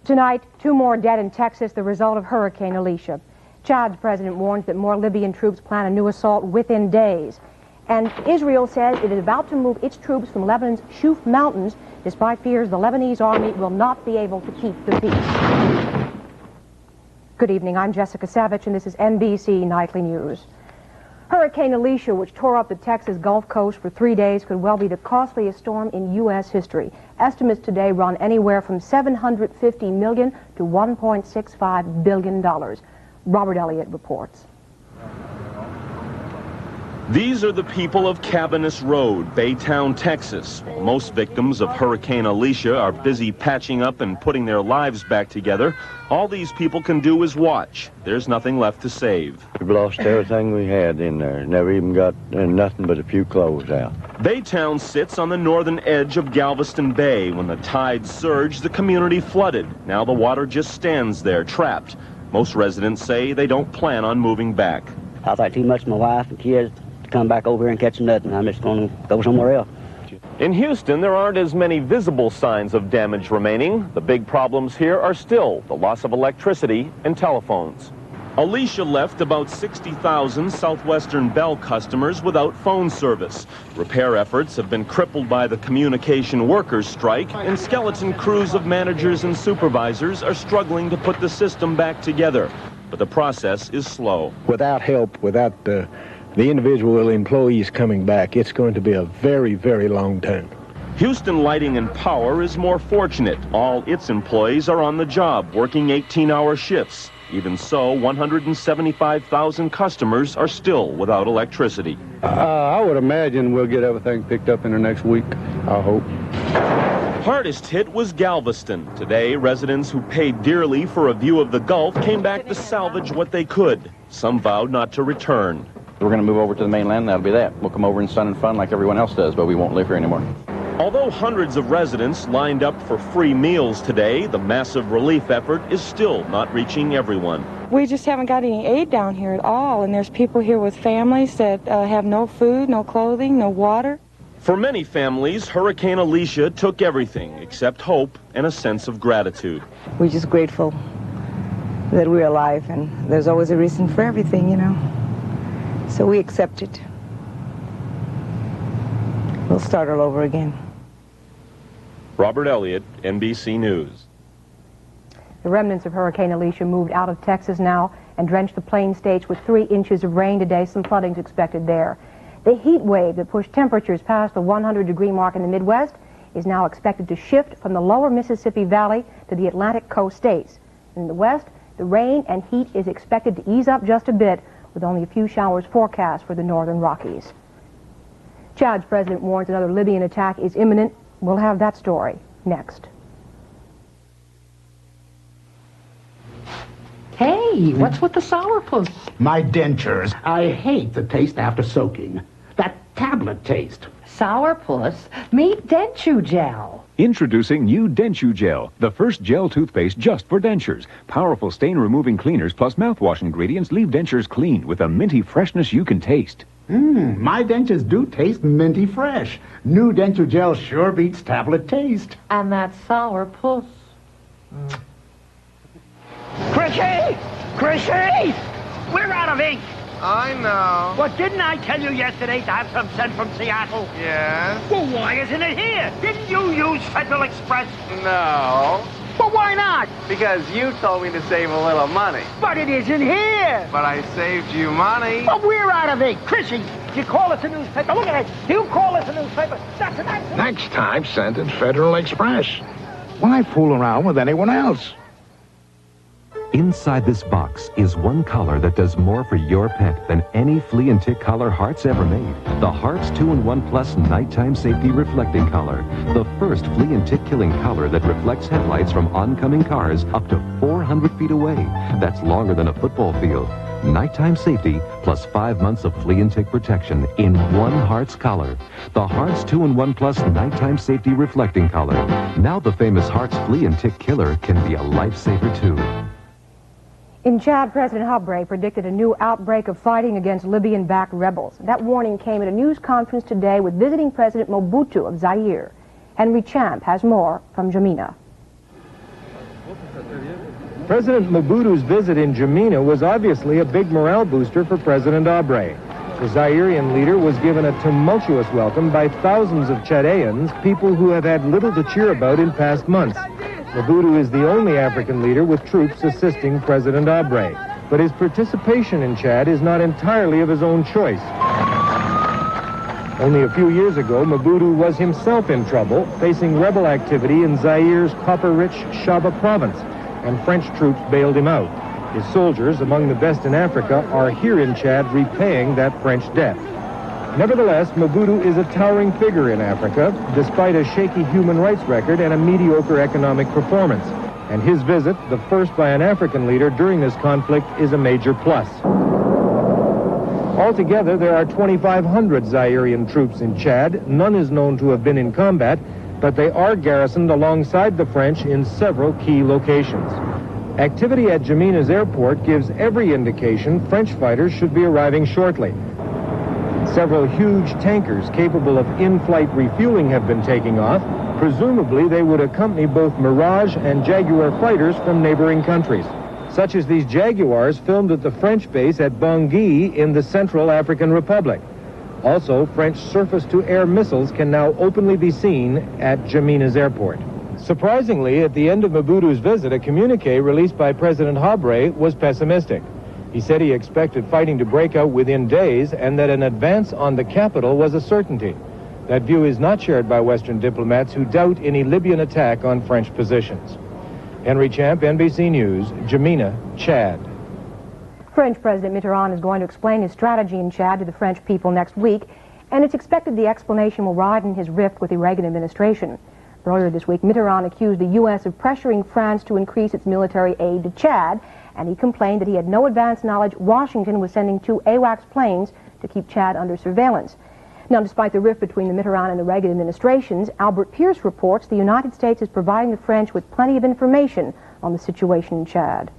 Tonight, 2 more dead in Texas, the result of Hurricane Alicia. Chad's president warns that more Libyan troops plan a new assault within days. And Israel says it is about to move its troops from Lebanon's Shuf Mountains, despite fears the Lebanese army will not be able to keep the peace. Good evening, I'm Jessica Savage, and this is NBC Nightly News. Hurricane Alicia, which tore up the Texas Gulf Coast for 3 days, could well be the costliest storm in U.S. history. Estimates today run anywhere from $750 million to $1.65 billion. Robert Elliott reports. These are the people of Cabanis Road, Baytown, Texas. While most victims of Hurricane Alicia are busy patching up and putting their lives back together, all these people can do is watch. There's nothing left to save. We've lost everything we had in there. Never even got nothing but a few clothes out. Baytown sits on the northern edge of Galveston Bay. When the tides surged, the community flooded. Now the water just stands there, trapped. Most residents say they don't plan on moving back. I thought too much of my wife and kids to come back over here and catch nothing. I'm just going to go somewhere else. In Houston, there aren't as many visible signs of damage remaining. The big problems here are still the loss of electricity and telephones. Alicia left about 60,000 Southwestern Bell customers without phone service. Repair efforts have been crippled by the communication workers' strike, and skeleton crews of managers and supervisors are struggling to put the system back together. But the process is slow. Without help, without the individual employees coming back, it's going to be a very, very long time. Houston Lighting and Power is more fortunate. All its employees are on the job, working 18-hour shifts. Even so, 175,000 customers are still without electricity. I would imagine we'll get everything picked up in the next week, I hope. Hardest hit was Galveston. Today, residents who paid dearly for a view of the Gulf came back to salvage what they could. Some vowed not to return. We're going to move over to the mainland, that'll be that. We'll come over in sun and fun like everyone else does, but we won't live here anymore. Although hundreds of residents lined up for free meals today, the massive relief effort is still not reaching everyone. We just haven't got any aid down here at all, and there's people here with families that have no food, no clothing, no water. For many families, Hurricane Alicia took everything except hope and a sense of gratitude. We're just grateful that we're alive, and there's always a reason for everything, you know. So we accept it. We'll start all over again. Robert Elliott, NBC News. The remnants of Hurricane Alicia moved out of Texas now and drenched the plain states with 3 inches of rain today. Some flooding's expected there. The heat wave that pushed temperatures past the 100-degree mark in the Midwest is now expected to shift from the lower Mississippi Valley to the Atlantic coast states. In the west, the rain and heat is expected to ease up just a bit, with only a few showers forecast for the northern Rockies. Chad's president warns another Libyan attack is imminent. We'll have that story next. Hey, what's with the sourpuss? My dentures. I hate the taste after soaking. That tablet taste. Sourpuss? Meet Denture Gel. Introducing new Denture Gel, the first gel toothpaste just for dentures. Powerful stain-removing cleaners plus mouthwash ingredients leave dentures clean with a minty freshness you can taste. My dentures do taste minty fresh. New Denture Gel sure beats tablet taste. And that sourpuss. Chrissy! Chrissy! We're out of ink! I know. Well, didn't I tell you yesterday to have some sent from Seattle? Yes. Well, why isn't it here? Didn't you use Federal Express? No. Well, why not? Because you told me to save a little money. But it isn't here. But I saved you money. But we're out of ink. Chrissy, you call us a newspaper. Look at it. You call us a newspaper. That's an accident. Next time, send it Federal Express. Why fool around with anyone else? Inside this box is one collar that does more for your pet than any flea and tick collar Hearts ever made. The Hearts 2-in-1 Plus Nighttime Safety Reflecting Collar. The first flea and tick killing collar that reflects headlights from oncoming cars up to 400 feet away. That's longer than a football field. Nighttime safety plus 5 months of flea and tick protection in one Hearts collar. The Hearts 2-in-1 Plus Nighttime Safety Reflecting Collar. Now the famous Hearts flea and tick killer can be a lifesaver too. In Chad, President Habré predicted a new outbreak of fighting against Libyan-backed rebels. That warning came at a news conference today with visiting President Mobutu of Zaire. Henry Champ has more from Jamina. President Mobutu's visit in N'Djamena was obviously a big morale booster for President Habré. The Zairian leader was given a tumultuous welcome by thousands of Chadians, people who have had little to cheer about in past months. Mobutu is the only African leader with troops assisting President Habré. But his participation in Chad is not entirely of his own choice. Only a few years ago, Mobutu was himself in trouble, facing rebel activity in Zaire's copper-rich Shaba province, and French troops bailed him out. His soldiers, among the best in Africa, are here in Chad repaying that French debt. Nevertheless, Mobutu is a towering figure in Africa, despite a shaky human rights record and a mediocre economic performance. And his visit, the first by an African leader during this conflict, is a major plus. Altogether, there are 2,500 Zairian troops in Chad. None is known to have been in combat, but they are garrisoned alongside the French in several key locations. Activity at N'Djamena's airport gives every indication French fighters should be arriving shortly. Several huge tankers capable of in-flight refueling have been taking off. Presumably, they would accompany both Mirage and Jaguar fighters from neighboring countries, such as these Jaguars filmed at the French base at Bangui in the Central African Republic. Also, French surface-to-air missiles can now openly be seen at N'Djamena's airport. Surprisingly, at the end of Mobutu's visit, a communique released by President Habré was pessimistic. He said he expected fighting to break out within days and that an advance on the capital was a certainty. That view is not shared by Western diplomats who doubt any Libyan attack on French positions. Henry Champ, NBC News, N'Djamena, Chad. French President Mitterrand is going to explain his strategy in Chad to the French people next week, and it's expected the explanation will widen his rift with the Reagan administration. Earlier this week, Mitterrand accused the U.S. of pressuring France to increase its military aid to Chad, and he complained that he had no advance knowledge Washington was sending 2 AWACS planes to keep Chad under surveillance. Now, despite the rift between the Mitterrand and the Reagan administrations, Albert Pierce reports the United States is providing the French with plenty of information on the situation in Chad.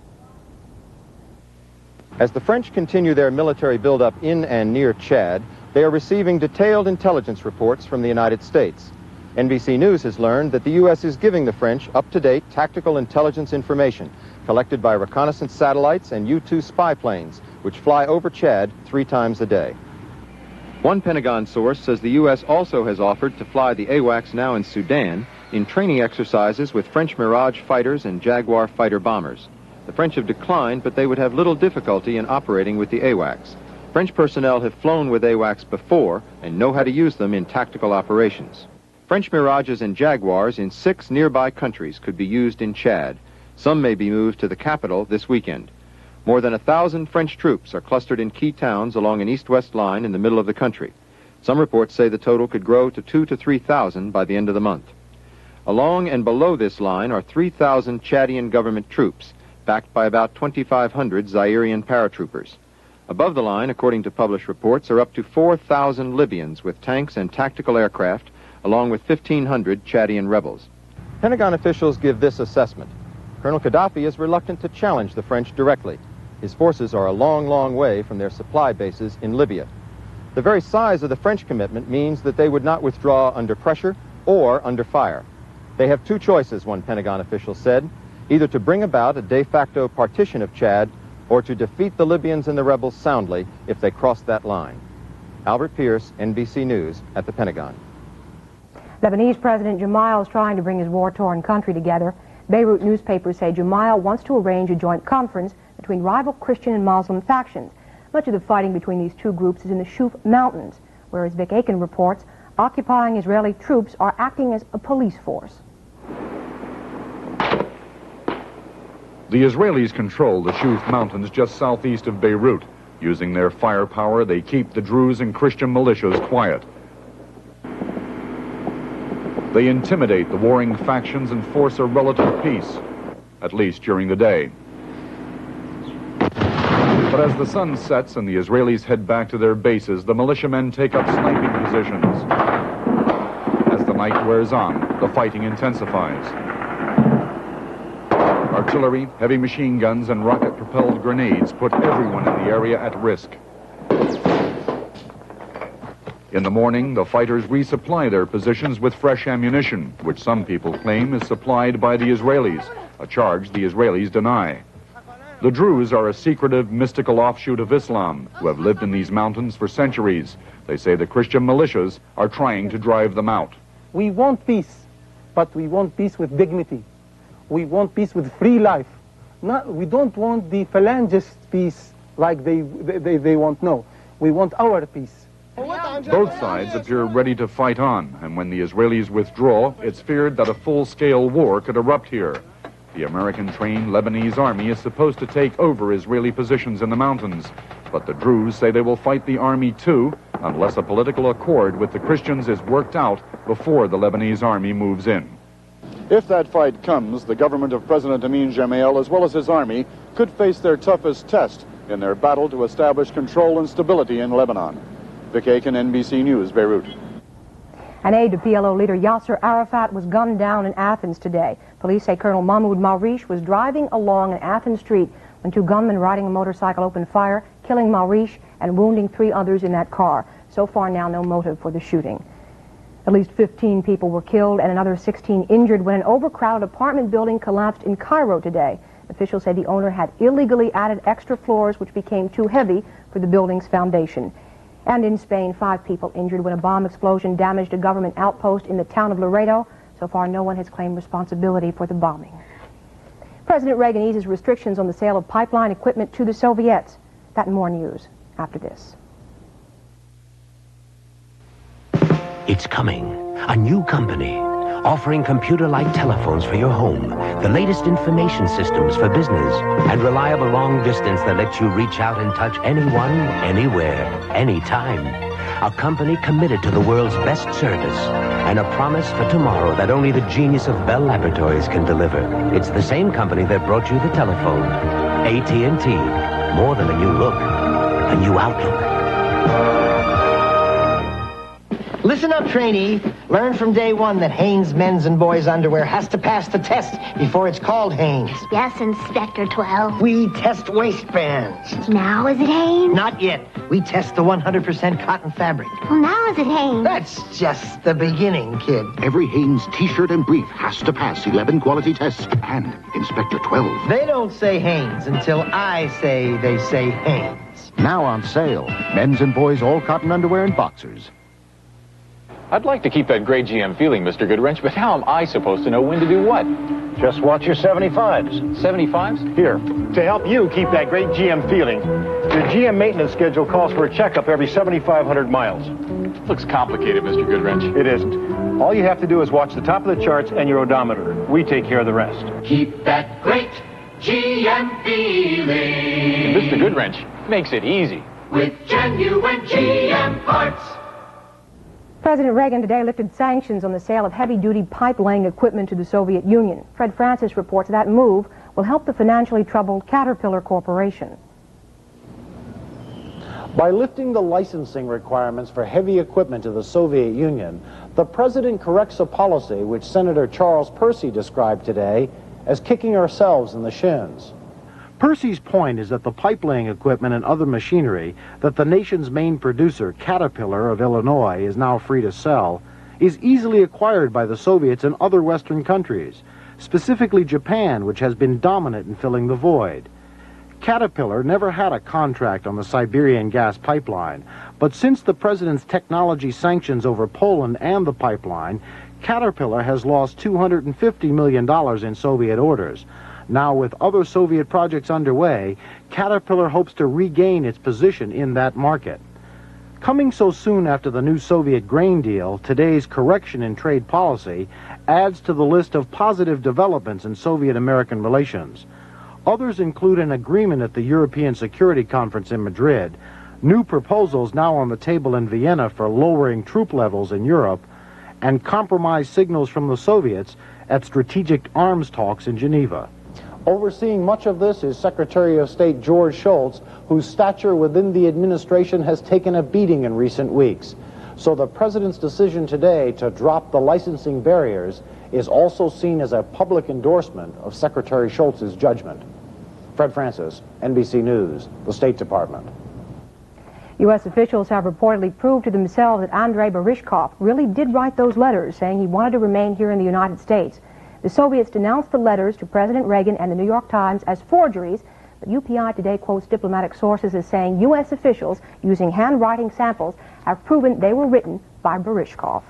As the French continue their military buildup in and near Chad, they are receiving detailed intelligence reports from the United States. NBC News has learned that the U.S. is giving the French up-to-date tactical intelligence information collected by reconnaissance satellites and U-2 spy planes, which fly over Chad 3 times a day. One Pentagon source says the U.S. also has offered to fly the AWACS now in Sudan in training exercises with French Mirage fighters and Jaguar fighter bombers. The French have declined, but they would have little difficulty in operating with the AWACS. French personnel have flown with AWACS before and know how to use them in tactical operations. French Mirages and Jaguars in 6 nearby countries could be used in Chad. Some may be moved to the capital this weekend. More than 1,000 French troops are clustered in key towns along an east-west line in the middle of the country. Some reports say the total could grow to 2,000 to 3,000 by the end of the month. Along and below this line are 3,000 Chadian government troops, backed by about 2,500 Zairian paratroopers. Above the line, according to published reports, are up to 4,000 Libyans with tanks and tactical aircraft, along with 1,500 Chadian rebels. Pentagon officials give this assessment. Colonel Gaddafi is reluctant to challenge the French directly. His forces are a long, long way from their supply bases in Libya. The very size of the French commitment means that they would not withdraw under pressure or under fire. They have 2 choices, one Pentagon official said, either to bring about a de facto partition of Chad or to defeat the Libyans and the rebels soundly if they cross that line. Albert Pierce, NBC News, at the Pentagon. Lebanese President Jamal is trying to bring his war-torn country together. Beirut newspapers say Jamal wants to arrange a joint conference between rival Christian and Muslim factions. Much of the fighting between these 2 groups is in the Shuf Mountains, where, as Vic Aiken reports, occupying Israeli troops are acting as a police force. The Israelis control the Shuf Mountains just southeast of Beirut. Using their firepower, they keep the Druze and Christian militias quiet. They intimidate the warring factions and force a relative peace, at least during the day. But as the sun sets and the Israelis head back to their bases, the militiamen take up sniping positions. As the night wears on, the fighting intensifies. Artillery, heavy machine guns, and rocket-propelled grenades put everyone in the area at risk. In the morning, the fighters resupply their positions with fresh ammunition, which some people claim is supplied by the Israelis. a charge the Israelis deny. The Druze are a secretive, mystical offshoot of Islam who have lived in these mountains for centuries. They say the Christian militias are trying to drive them out. We want peace, but we want peace with dignity. We want peace with free life. We don't want the phalangist peace like they want. No, we want our peace. Both sides appear ready to fight on, and when the Israelis withdraw, it's feared that a full-scale war could erupt here. The American-trained Lebanese army is supposed to take over Israeli positions in the mountains, but the Druze say they will fight the army too, unless a political accord with the Christians is worked out before the Lebanese army moves in. If that fight comes, the government of President Amin Gemayel, as well as his army, could face their toughest test in their battle to establish control and stability in Lebanon. Vic Aiken, NBC News, Beirut. An aide to PLO leader Yasser Arafat was gunned down in Athens today. Police say Colonel Mahmoud Mawrish was driving along an Athens street when two gunmen riding a motorcycle opened fire, killing Mawrish and wounding 3 others in that car. So far now, no motive for the shooting. At least 15 people were killed and another 16 injured when an overcrowded apartment building collapsed in Cairo today. Officials say the owner had illegally added extra floors which became too heavy for the building's foundation. And in Spain, 5 people injured when a bomb explosion damaged a government outpost in the town of Laredo. So far, no one has claimed responsibility for the bombing. President Reagan eases restrictions on the sale of pipeline equipment to the Soviets. That and more news after this. It's coming. A new company offering computer-like telephones for your home, the latest information systems for business, and reliable long distance that lets you reach out and touch anyone, anywhere, anytime. A company committed to the world's best service, and a promise for tomorrow that only the genius of Bell Laboratories can deliver. It's the same company that brought you the telephone. AT&T. More than a new look, a new outlook. Listen up, trainee. Learn from day one that Hanes men's and boys' underwear has to pass the test before it's called Hanes. Yes, Inspector 12. We test waistbands. Now is it Hanes? Not yet. We test the 100% cotton fabric. Well, now is it Hanes? That's just the beginning, kid. Every Hanes t-shirt and brief has to pass 11 quality tests and Inspector 12. They don't say Hanes until I say they say Hanes. Now on sale. Men's and boys' all cotton underwear and boxers. I'd like to keep that great GM feeling, Mr. Goodwrench, but how am I supposed to know when to do what? Just watch your 75s. 75s? Here, to help you keep that great GM feeling, your GM maintenance schedule calls for a checkup every 7,500 miles. Looks complicated, Mr. Goodwrench. It isn't. All you have to do is watch the top of the charts and your odometer. We take care of the rest. Keep that great GM feeling. Mr. Goodwrench makes it easy. With genuine GM parts. President Reagan today lifted sanctions on the sale of heavy-duty pipe-laying equipment to the Soviet Union. Fred Francis reports that move will help the financially troubled Caterpillar Corporation. By lifting the licensing requirements for heavy equipment to the Soviet Union, the president corrects a policy which Senator Charles Percy described today as kicking ourselves in the shins. Percy's point is that the pipe-laying equipment and other machinery that the nation's main producer, Caterpillar of Illinois, is now free to sell, is easily acquired by the Soviets and other Western countries, specifically Japan, which has been dominant in filling the void. Caterpillar never had a contract on the Siberian gas pipeline, but since the president's technology sanctions over Poland and the pipeline, Caterpillar has lost $250 million in Soviet orders. Now, with other Soviet projects underway, Caterpillar hopes to regain its position in that market. Coming so soon after the new Soviet grain deal, today's correction in trade policy adds to the list of positive developments in Soviet-American relations. Others include an agreement at the European Security Conference in Madrid, new proposals now on the table in Vienna for lowering troop levels in Europe, and compromise signals from the Soviets at strategic arms talks in Geneva. Overseeing much of this is Secretary of State George Shultz, whose stature within the administration has taken a beating in recent weeks. So the president's decision today to drop the licensing barriers is also seen as a public endorsement of Secretary Shultz's judgment. Fred Francis, NBC News, the State Department. U.S. officials have reportedly proved to themselves that Andrei Barishkov really did write those letters saying he wanted to remain here in the United States. The Soviets denounced the letters to President Reagan and the New York Times as forgeries, but UPI today quotes diplomatic sources as saying U.S. officials using handwriting samples have proven they were written by Berezhkov.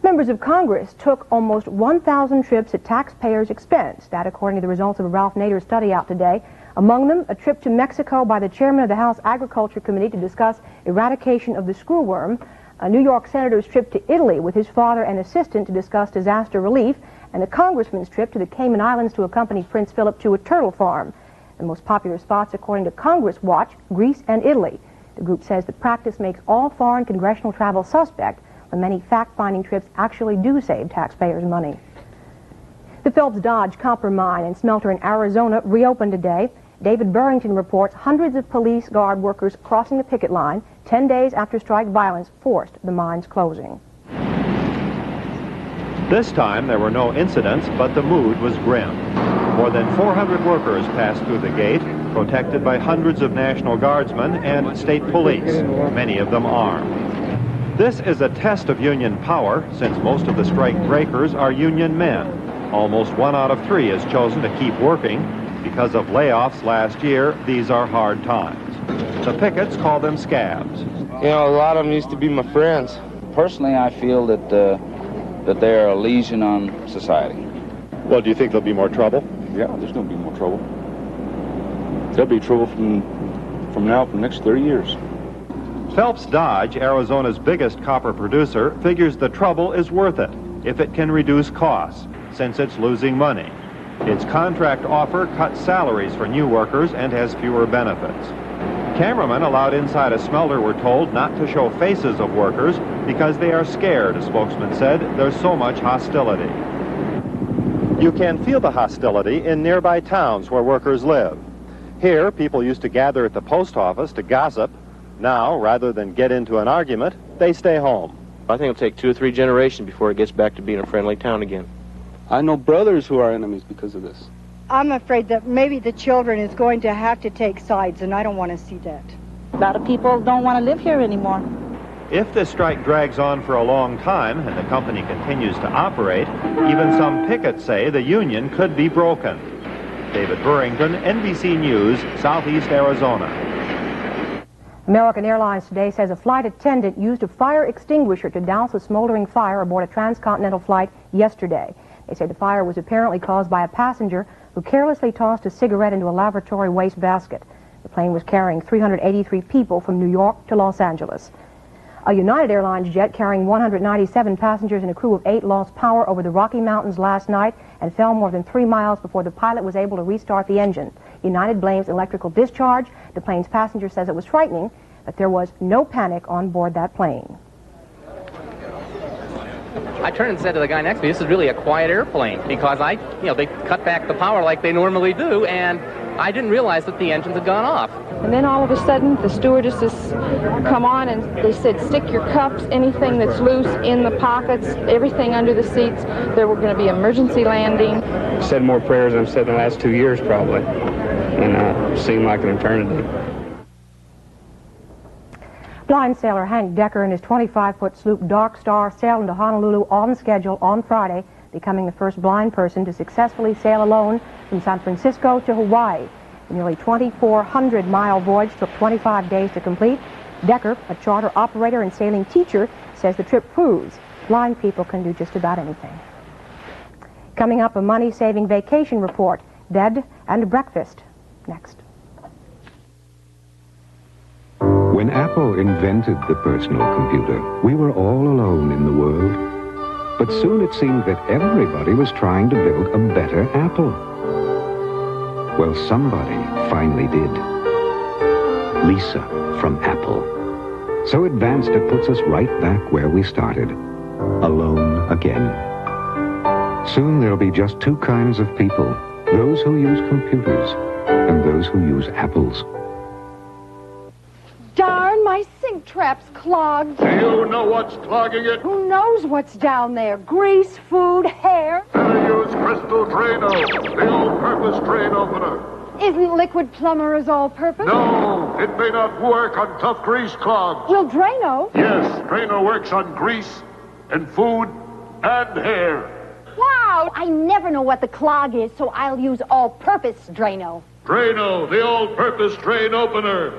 Members of Congress took almost 1,000 trips at taxpayers' expense, that according to the results of a Ralph Nader study out today. Among them, a trip to Mexico by the chairman of the House Agriculture Committee to discuss eradication of the screwworm, a New York senator's trip to Italy with his father and assistant to discuss disaster relief, and a congressman's trip to the Cayman Islands to accompany Prince Philip to a turtle farm. The most popular spots, according to Congress Watch, Greece and Italy. The group says the practice makes all foreign congressional travel suspect when many fact-finding trips actually do save taxpayers money. The Phelps Dodge copper mine and smelter in Arizona reopened today. David Burrington reports hundreds of police guard workers crossing the picket line 10 days after strike violence forced the mine's closing. This time there were no incidents, but the mood was grim. More than 400 workers passed through the gate, protected by hundreds of National Guardsmen and state police, many of them armed. This is a test of union power, since most of the strike breakers are union men. Almost 1 out of 3 is chosen to keep working. Because of layoffs last year, these are hard times. The pickets call them scabs. You know, a lot of them used to be my friends. Personally, I feel that they are a lesion on society. Well, do you think there'll be more trouble? Yeah, there's going to be more trouble. There'll be trouble from now for the next 30 years. Phelps Dodge, Arizona's biggest copper producer, figures the trouble is worth it if it can reduce costs, since it's losing money. Its contract offer cuts salaries for new workers and has fewer benefits. Cameramen allowed inside a smelter were told not to show faces of workers because they are scared, a spokesman said. There's so much hostility. You can feel the hostility in nearby towns where workers live. Here, people used to gather at the post office to gossip. Now, rather than get into an argument, they stay home. I think it'll take 2 or 3 generations before it gets back to being a friendly town again. I know brothers who are enemies because of this. I'm afraid that maybe the children is going to have to take sides, and I don't want to see that. A lot of people don't want to live here anymore. If this strike drags on for a long time and the company continues to operate, even some pickets say the union could be broken. David Burrington, NBC News, Southeast Arizona. American Airlines today says a flight attendant used a fire extinguisher to douse a smoldering fire aboard a transcontinental flight yesterday. They say the fire was apparently caused by a passenger who carelessly tossed a cigarette into a laboratory waste basket. The plane was carrying 383 people from New York to Los Angeles. A United Airlines jet carrying 197 passengers and a crew of 8 lost power over the Rocky Mountains last night and fell more than 3 miles before the pilot was able to restart the engine. United blames electrical discharge. The plane's passenger says it was frightening, but there was no panic on board that plane. I turned and said to the guy next to me, this is really a quiet airplane, because they cut back the power like they normally do, and I didn't realize that the engines had gone off. And then all of a sudden, the stewardesses come on and they said, stick your cups, anything that's loose in the pockets, everything under the seats. There were going to be emergency landing. I said more prayers than I've said in the last 2 years, probably. And it seemed like an eternity. Blind sailor Hank Decker and his 25-foot sloop Dark Star sailed into Honolulu on schedule on Friday, becoming the first blind person to successfully sail alone from San Francisco to Hawaii. The nearly 2,400-mile voyage took 25 days to complete. Decker, a charter operator and sailing teacher, says the trip proves blind people can do just about anything. Coming up, a money-saving vacation report, bed and breakfast. Next. When Apple invented the personal computer, we were all alone in the world. But soon it seemed that everybody was trying to build a better Apple. Well, somebody finally did. Lisa from Apple. So advanced it puts us right back where we started. Alone again. Soon there'll be just 2 kinds of people. Those who use computers and those who use Apples. Darn, my sink trap's clogged. Do you know what's clogging it? Who knows what's down there? Grease, food, hair. Better use Crystal Drano, the all-purpose drain opener. Isn't liquid plumber's all-purpose? No, it may not work on tough grease clogs. Well, Drano? Yes, Drano works on grease and food and hair. Wow! out. I never know what the clog is, so I'll use all-purpose Drano. Drano, the all-purpose drain opener.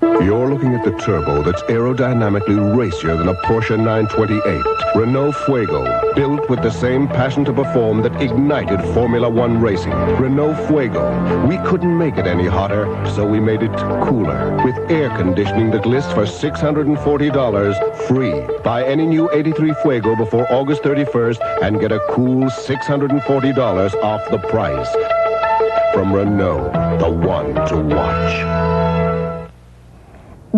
You're looking at the turbo that's aerodynamically racier than a Porsche 928. Renault Fuego, built with the same passion to perform that ignited Formula One racing. Renault Fuego. We couldn't make it any hotter, so we made it cooler. With air conditioning that lists for $640 free. Buy any new 83 Fuego before August 31st and get a cool $640 off the price. From Renault, the one to watch.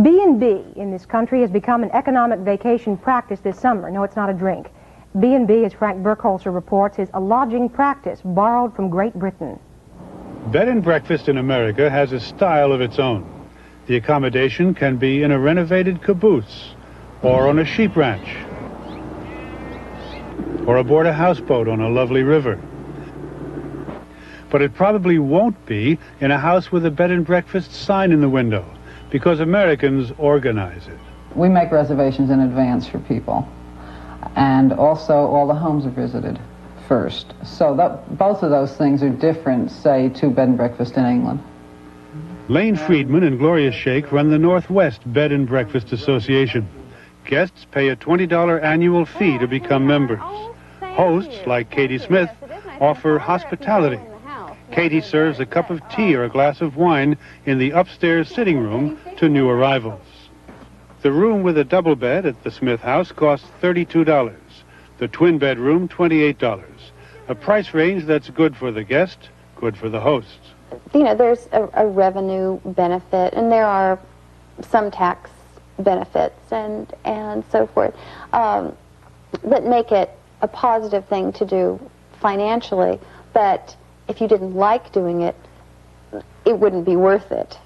B&B in this country has become an economic vacation practice this summer. No, it's not a drink. B&B, as Frank Burkholzer reports, is a lodging practice borrowed from Great Britain. Bed and breakfast in America has a style of its own. The accommodation can be in a renovated caboose, or on a sheep ranch, or aboard a houseboat on a lovely river. But it probably won't be in a house with a bed and breakfast sign in the window, because Americans organize it. We make reservations in advance for people. And also all the homes are visited first. So both of those things are different, say, to bed and breakfast in England. Lane Friedman and Gloria Shake run the Northwest Bed and Breakfast Association. Guests pay a $20 annual fee to become members. Hosts, like Katie Smith, offer hospitality. Katie serves a cup of tea or a glass of wine in the upstairs sitting room to new arrivals. The room with a double bed at the Smith house costs $32. The twin bedroom, $28. A price range that's good for the guest, good for the host. You know, there's a revenue benefit, and there are some tax benefits and so forth that make it a positive thing to do financially, but if you didn't like doing it, it wouldn't be worth it.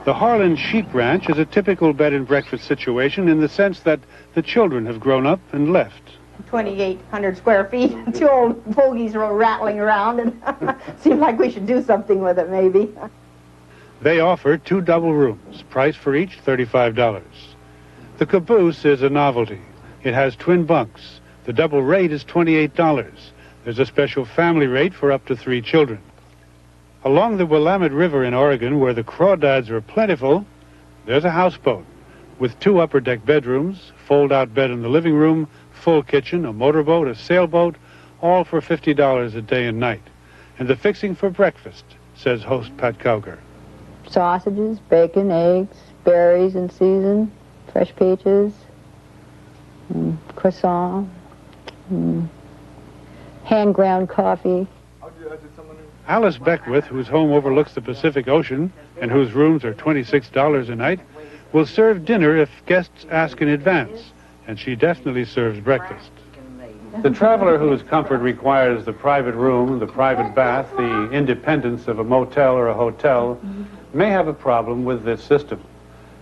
The Harlan Sheep Ranch is a typical bed and breakfast situation in the sense that the children have grown up and left. 2,800 square feet. Two old fogies are rattling around, and seems like we should do something with it, maybe. They offer 2 double rooms, price for each $35. The caboose is a novelty. It has twin bunks. The double rate is $28. There's a special family rate for up to 3 children. Along the Willamette River in Oregon, where the crawdads are plentiful, there's a houseboat with 2 upper deck bedrooms, fold-out bed in the living room, full kitchen, a motorboat, a sailboat, all for $50 a day and night. And the fixing for breakfast, says host Pat Cowger. Sausages, bacon, eggs, berries in season, fresh peaches, croissant, hand-ground coffee. Alice Beckwith, whose home overlooks the Pacific Ocean and whose rooms are $26 a night, will serve dinner if guests ask in advance, and she definitely serves breakfast. The traveler whose comfort requires the private room, the private bath, the independence of a motel or a hotel, may have a problem with this system.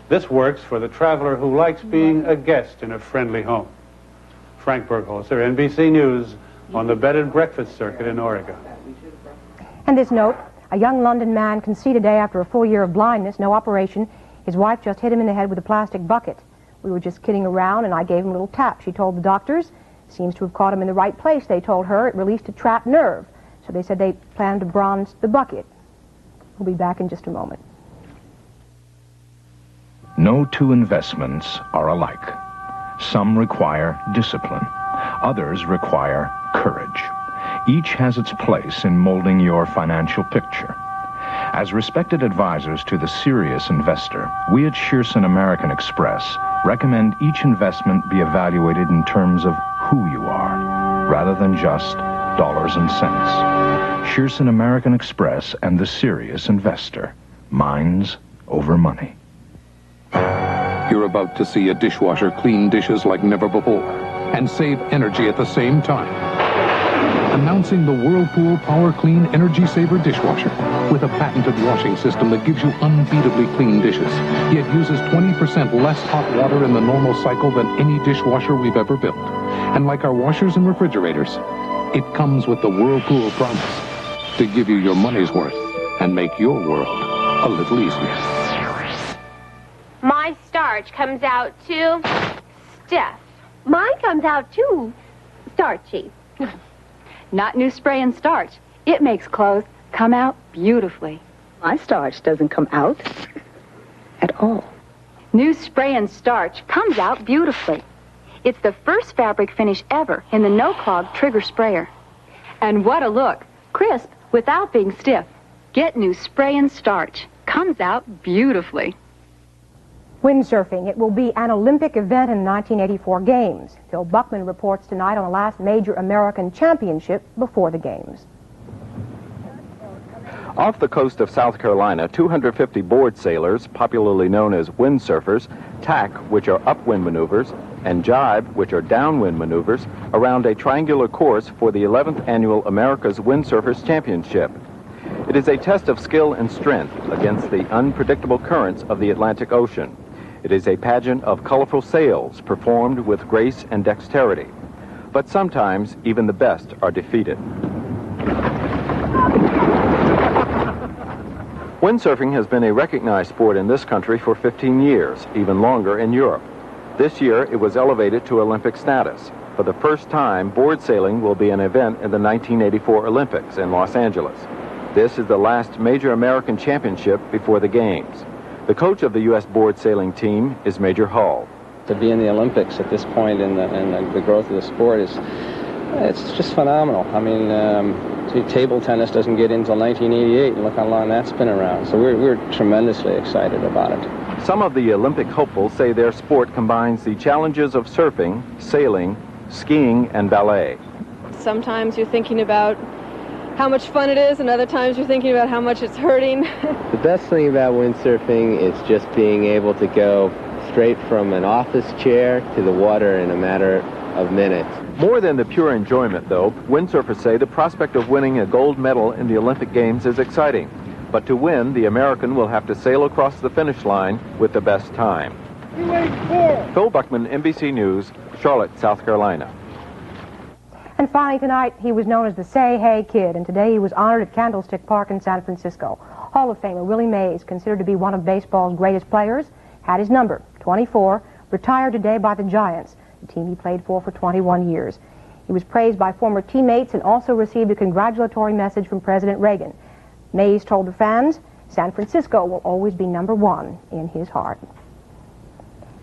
This works for the traveler who likes being a guest in a friendly home. Frank Burkholzer, NBC News, on the bed and breakfast circuit in Oregon. And this note, a young London man conceived today after a full year of blindness, no operation. His wife just hit him in the head with a plastic bucket. We were just kidding around, and I gave him a little tap. She told the doctors. Seems to have caught him in the right place, they told her. It released a trapped nerve. So they said they planned to bronze the bucket. We'll be back in just a moment. No 2 investments are alike. Some require discipline. Others require courage. Each has its place in molding your financial picture. As respected advisors to the serious investor, we at Shearson American Express recommend each investment be evaluated in terms of who you are, rather than just dollars and cents. Shearson American Express and the serious investor. Minds over money. You're about to see a dishwasher clean dishes like never before and save energy at the same time. Announcing the Whirlpool Power Clean Energy Saver Dishwasher with a patented washing system that gives you unbeatably clean dishes, yet uses 20% less hot water in the normal cycle than any dishwasher we've ever built. And like our washers and refrigerators, it comes with the Whirlpool promise to give you your money's worth and make your world a little easier. My starch comes out too stiff. Mine comes out too starchy. Not new spray and starch. It makes clothes come out beautifully. My starch doesn't come out at all. New spray and starch comes out beautifully. It's the first fabric finish ever in the no-clog trigger sprayer. And what a look. Crisp without being stiff. Get new spray and starch. Comes out beautifully. Windsurfing. It will be an Olympic event in the 1984 Games. Phil Buckman reports tonight on the last major American championship before the Games. Off the coast of South Carolina, 250 board sailors, popularly known as windsurfers, tack, which are upwind maneuvers, and jibe, which are downwind maneuvers, around a triangular course for the 11th Annual America's Windsurfers Championship. It is a test of skill and strength against the unpredictable currents of the Atlantic Ocean. It is a pageant of colorful sails performed with grace and dexterity. But sometimes even the best are defeated. Windsurfing has been a recognized sport in this country for 15 years, even longer in Europe. This year, it was elevated to Olympic status. For the first time, board sailing will be an event in the 1984 Olympics in Los Angeles. This is the last major American championship before the Games. The coach of the U.S. board sailing team is Major Hull. To be in the Olympics at this point in the growth of the sport it's just phenomenal. I mean, table tennis doesn't get in until 1988, and look how long that's been around. So we're tremendously excited about it. Some of the Olympic hopefuls say their sport combines the challenges of surfing, sailing, skiing, and ballet. Sometimes you're thinking about how much fun it is, and other times you're thinking about how much it's hurting. The best thing about windsurfing is just being able to go straight from an office chair to the water in a matter of minutes. More than the pure enjoyment, though, windsurfers say the prospect of winning a gold medal in the Olympic Games is exciting. But to win, the American will have to sail across the finish line with the best time. Phil Buckman, NBC News, Charlotte, South Carolina. And finally tonight, he was known as the Say Hey Kid, and today he was honored at Candlestick Park in San Francisco. Hall of Famer Willie Mays, considered to be one of baseball's greatest players, had his number, 24, retired today by the Giants, the team he played for 21 years. He was praised by former teammates and also received a congratulatory message from President Reagan. Mays told the fans, San Francisco will always be #1 in his heart.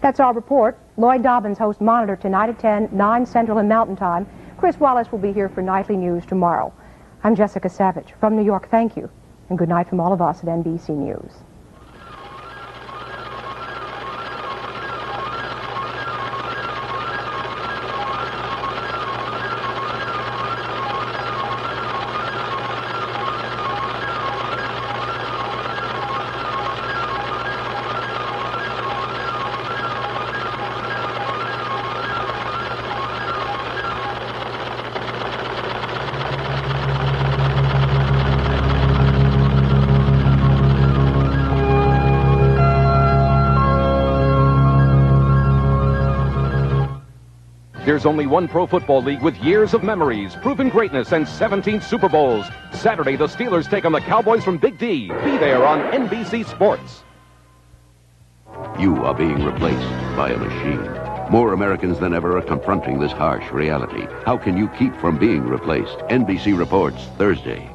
That's our report. Lloyd Dobbins hosts Monitor tonight at 10, 9 Central and Mountain Time. Chris Wallace will be here for Nightly News tomorrow. I'm Jessica Savage from New York. Thank you, and good night from all of us at NBC News. There's only one Pro Football League with years of memories, proven greatness, and 17 Super Bowls. Saturday, the Steelers take on the Cowboys from Big D. Be there on NBC Sports. You are being replaced by a machine. More Americans than ever are confronting this harsh reality. How can you keep from being replaced? NBC reports Thursday.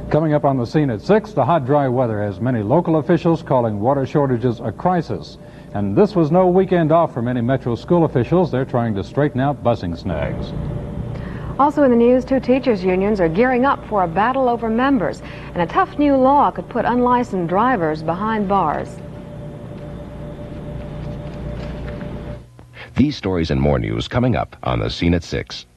Coming up on the scene at 6, the hot, dry weather has many local officials calling water shortages a crisis. And this was no weekend off for many Metro school officials. They're trying to straighten out busing snags. Also in the news, 2 teachers' unions are gearing up for a battle over members. And a tough new law could put unlicensed drivers behind bars. These stories and more news coming up on the scene at 6.